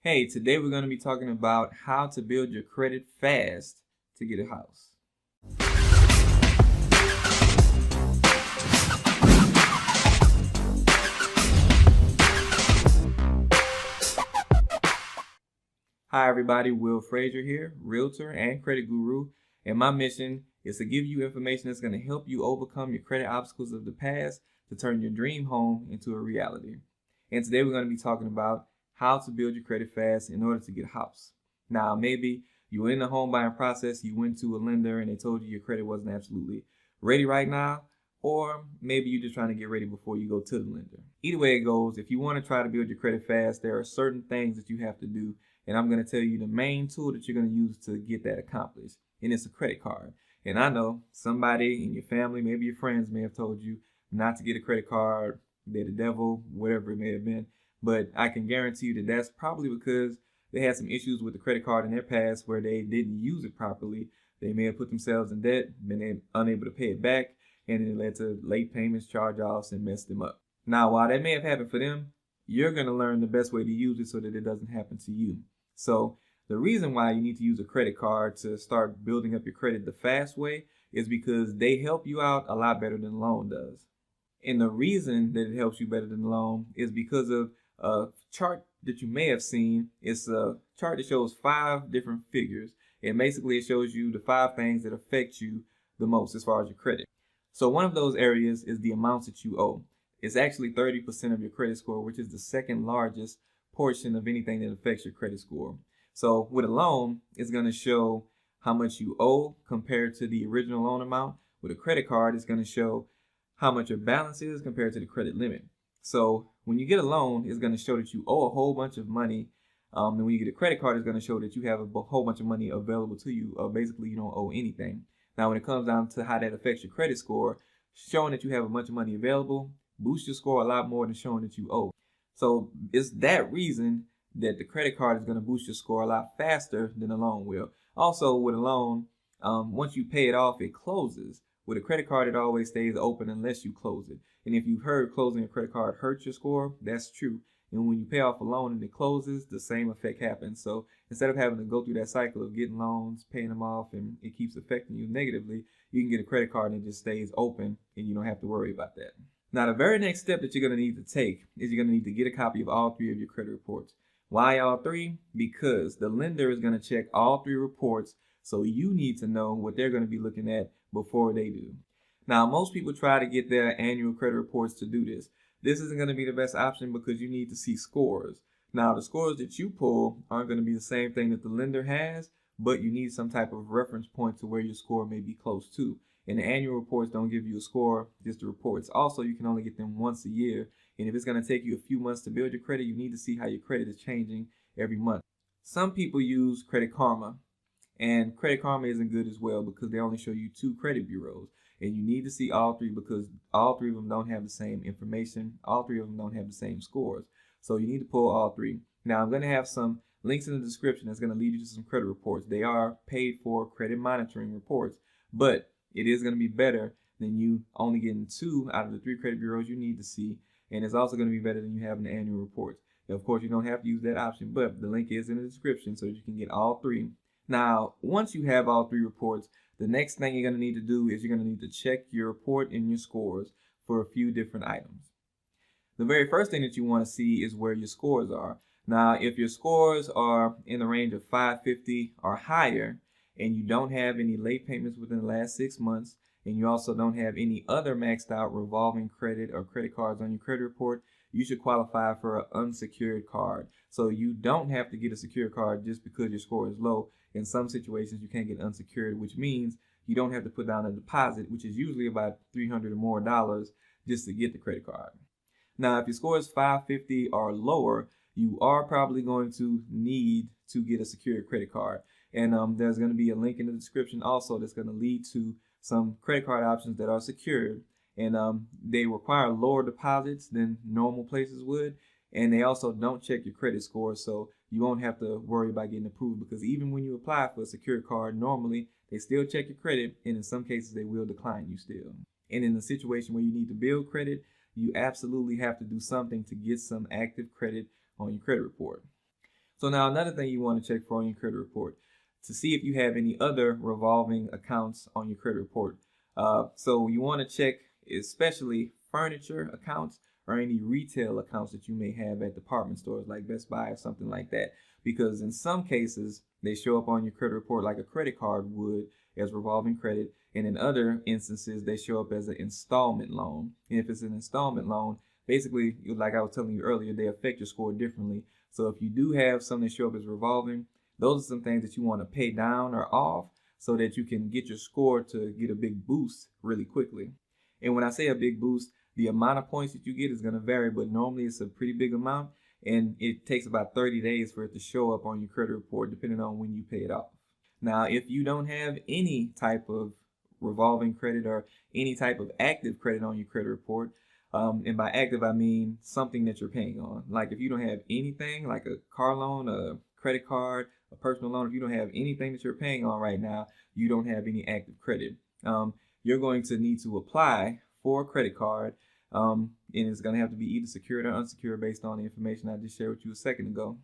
Hey, today we're going to be talking about how to build your credit fast to get a house. Hi everybody, Will Frazier here, realtor and credit guru, and my mission is to give you information that's going to help you overcome your credit obstacles of the past to turn your dream home into a reality. And today we're going to be talking about how to build your credit fast in order to get a house. Now, maybe you were in the home buying process, you went to a lender and they told you your credit wasn't absolutely ready right now, or maybe you're just trying to get ready before you go to the lender. Either way it goes, if you want to try to build your credit fast, there are certain things that you have to do, and I'm going to tell you the main tool that you're going to use to get that accomplished, and it's a credit card. And I know somebody in your family, maybe your friends may have told you not to get a credit card, they're the devil, whatever it may have been, but I can guarantee you that that's probably because they had some issues with the credit card in their past where they didn't use it properly. They may have put themselves in debt, been unable to pay it back, and it led to late payments, charge-offs, and messed them up. Now, while that may have happened for them, you're going to learn the best way to use it so that it doesn't happen to you. So the reason why you need to use a credit card to start building up your credit the fast way is because they help you out a lot better than a loan does. And the reason that it helps you better than a loan is because of a chart that you may have seen. It's a chart that shows 5 different figures, and basically it shows you the 5 things that affect you the most as far as your credit. So one of those areas is the amounts that you owe. It's actually 30% of your credit score, which is the second largest portion of anything that affects your credit score. So with a loan, it's going to show how much you owe compared to the original loan amount. With a credit card, it's going to show how much your balance is compared to the credit limit. So when you get a loan, it's going to show that you owe a whole bunch of money. And when you get a credit card, it's going to show that you have a whole bunch of money available to you. Basically, you don't owe anything. Now, when it comes down to how that affects your credit score, showing that you have a bunch of money available boosts your score a lot more than showing that you owe. So it's that reason that the credit card is going to boost your score a lot faster than a loan will. Also, with a loan, once you pay it off, it closes. With a credit card, it always stays open unless you close it. And if you've heard closing a credit card hurts your score, that's true. And when you pay off a loan and it closes, the same effect happens. So instead of having to go through that cycle of getting loans, paying them off, and it keeps affecting you negatively, you can get a credit card and it just stays open and you don't have to worry about that. Now, the very next step that you're going to need to take is you're going to need to get a copy of all 3 of your credit reports. Why all 3? Because the lender is going to check all 3 reports, so you need to know what they're going to be looking at before they do. Now, most people try to get their annual credit reports to do this. This isn't going to be the best option because you need to see scores. Now, the scores that you pull aren't going to be the same thing that the lender has, but you need some type of reference point to where your score may be close to. And the annual reports don't give you a score, just the reports. Also, you can only get them once a year. And if it's going to take you a few months to build your credit, you need to see how your credit is changing every month. Some people use Credit Karma, and Credit Karma isn't good as well because they only show you 2 credit bureaus. And you need to see all 3 because all 3 of them don't have the same information. All 3 of them don't have the same scores. So you need to pull all 3. Now, I'm going to have some links in the description that's going to lead you to some credit reports. They are paid for credit monitoring reports, but it is going to be better than you only getting 2 out of the 3 credit bureaus you need to see. And it's also going to be better than you having the annual reports. Now, of course, you don't have to use that option, but the link is in the description so that you can get all 3. Now, once you have all 3 reports, the next thing you're going to need to do is you're going to need to check your report and your scores for a few different items. The very first thing that you want to see is where your scores are. Now, if your scores are in the range of 550 or higher, and you don't have any late payments within the last 6 months, and you also don't have any other maxed out revolving credit or credit cards on your credit report, you should qualify for an unsecured card. So you don't have to get a secured card just because your score is low. In some situations, you can't get unsecured, which means you don't have to put down a deposit, which is usually about $300 or more just to get the credit card. Now, if your score is 550 or lower, you are probably going to need to get a secured credit card. And there's going to be a link in the description also that's going to lead to some credit card options that are secured. And they require lower deposits than normal places would. And they also don't check your credit score, so you won't have to worry about getting approved, because even when you apply for a secured card, normally they still check your credit, and in some cases they will decline you still. And in a situation where you need to build credit, you absolutely have to do something to get some active credit on your credit report. So now another thing you want to check for on your credit report to see if you have any other revolving accounts on your credit report. So you want to check especially furniture accounts or any retail accounts that you may have at department stores like Best Buy or something like that. Because in some cases, they show up on your credit report like a credit card would as revolving credit. And in other instances, they show up as an installment loan. And if it's an installment loan, basically, like I was telling you earlier, they affect your score differently. So if you do have something that show up as revolving, those are some things that you want to pay down or off so that you can get your score to get a big boost really quickly. And when I say a big boost, the amount of points that you get is going to vary, but normally it's a pretty big amount, and it takes about 30 days for it to show up on your credit report depending on when you pay it off. Now, if you don't have any type of revolving credit or any type of active credit on your credit report, and by active, I mean something that you're paying on. Like if you don't have anything like a car loan, a credit card, a personal loan, if you don't have anything that you're paying on right now, you don't have any active credit. You're going to need to apply for a credit card, and it's going to have to be either secured or unsecured based on the information I just shared with you a second ago.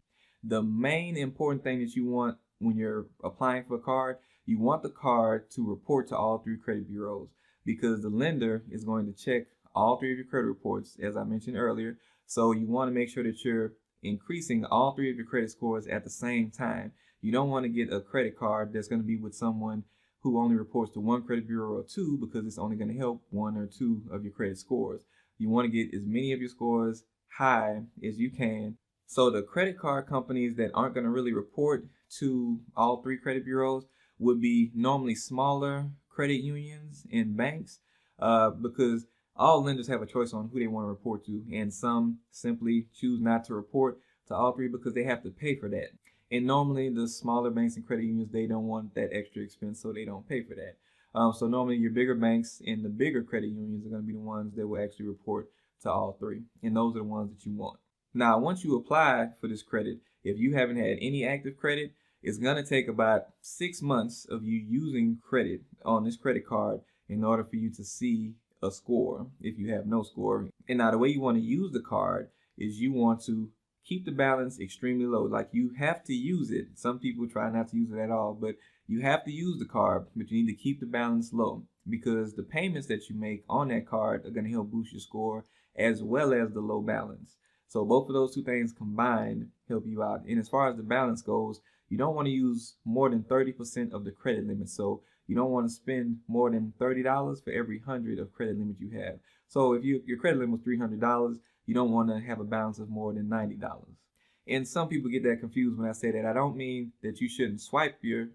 The main important thing that you want when you're applying for a card, you want the card to report to all 3 credit bureaus, because the lender is going to check all 3 of your credit reports, as I mentioned earlier. So you want to make sure that you're increasing all 3 of your credit scores at the same time. You don't want to get a credit card that's going to be with someone who only reports to 1 credit bureau or 2, because it's only going to help 1 or 2 of your credit scores. You want to get as many of your scores high as you can. So the credit card companies that aren't going to really report to all 3 credit bureaus would be normally smaller credit unions and banks, because all lenders have a choice on who they want to report to, and some simply choose not to report to all 3 because they have to pay for that. And normally the smaller banks and credit unions, they don't want that extra expense, so they don't pay for that. So normally your bigger banks and the bigger credit unions are going to be the ones that will actually report to all 3. And those are the ones that you want. Now, once you apply for this credit, if you haven't had any active credit, it's going to take about 6 months of you using credit on this credit card in order for you to see a score if you have no score. And now the way you want to use the card is you want to keep the balance extremely low. Like you have to use it. Some people try not to use it at all, but you have to use the card, but you need to keep the balance low, because the payments that you make on that card are going to help boost your score as well as the low balance. So both of those 2 things combined help you out. And as far as the balance goes, you don't want to use more than 30% of the credit limit. So you don't want to spend more than $30 for every 100 of credit limit you have. So if your credit limit was $300, you don't want to have a balance of more than $90. And some people get that confused when I say that. I don't mean that you should swipe your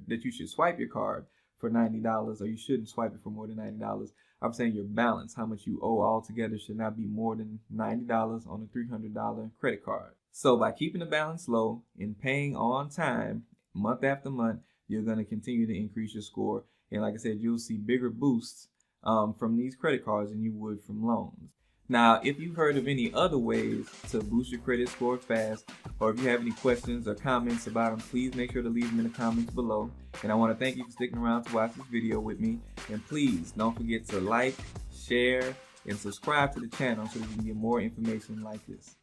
card for $90, or you shouldn't swipe it for more than $90. I'm saying your balance, how much you owe altogether, should not be more than $90 on a $300 credit card. So by keeping the balance low and paying on time, month after month, you're going to continue to increase your score. And like I said, you'll see bigger boosts from these credit cards than you would from loans. Now, if you've heard of any other ways to boost your credit score fast, or if you have any questions or comments about them, please make sure to leave them in the comments below. And I want to thank you for sticking around to watch this video with me. And please don't forget to like, share, and subscribe to the channel so that you can get more information like this.